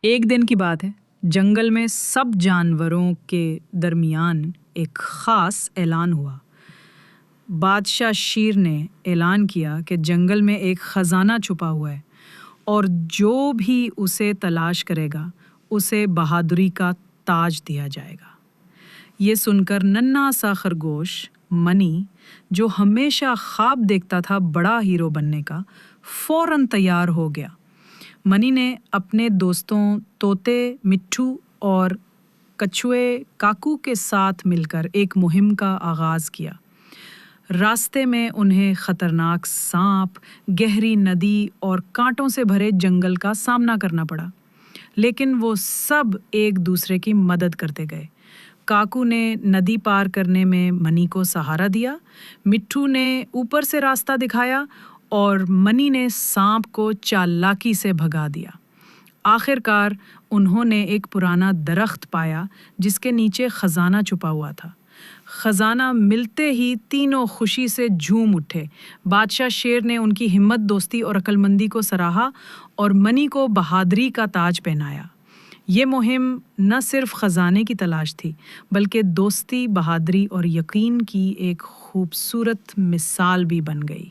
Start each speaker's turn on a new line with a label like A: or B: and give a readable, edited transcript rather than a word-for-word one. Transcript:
A: ایک دن کی بات ہے، جنگل میں سب جانوروں کے درمیان ایک خاص اعلان ہوا۔ بادشاہ شیر نے اعلان کیا کہ جنگل میں ایک خزانہ چھپا ہوا ہے اور جو بھی اسے تلاش کرے گا اسے بہادری کا تاج دیا جائے گا۔ یہ سن کر ننھا سا خرگوش منی، جو ہمیشہ خواب دیکھتا تھا بڑا ہیرو بننے کا، فوراً تیار ہو گیا۔ منی نے اپنے دوستوں طوطے مٹھو اور کچھوے کاکو کے ساتھ مل کر ایک مہم کا آغاز کیا۔ راستے میں انہیں خطرناک سانپ، گہری ندی اور کانٹوں سے بھرے جنگل کا سامنا کرنا پڑا، لیکن وہ سب ایک دوسرے کی مدد کرتے گئے۔ کاکو نے ندی پار کرنے میں منی کو سہارا دیا، مٹھو نے اوپر سے راستہ دکھایا اور منی نے سانپ کو چالاکی سے بھگا دیا۔ آخر کار انہوں نے ایک پرانا درخت پایا جس کے نیچے خزانہ چھپا ہوا تھا۔ خزانہ ملتے ہی تینوں خوشی سے جھوم اٹھے۔ بادشاہ شیر نے ان کی ہمت، دوستی اور عقل مندی کو سراہا اور منی کو بہادری کا تاج پہنایا۔ یہ مہم نہ صرف خزانے کی تلاش تھی، بلکہ دوستی، بہادری اور یقین کی ایک خوبصورت مثال بھی بن گئی۔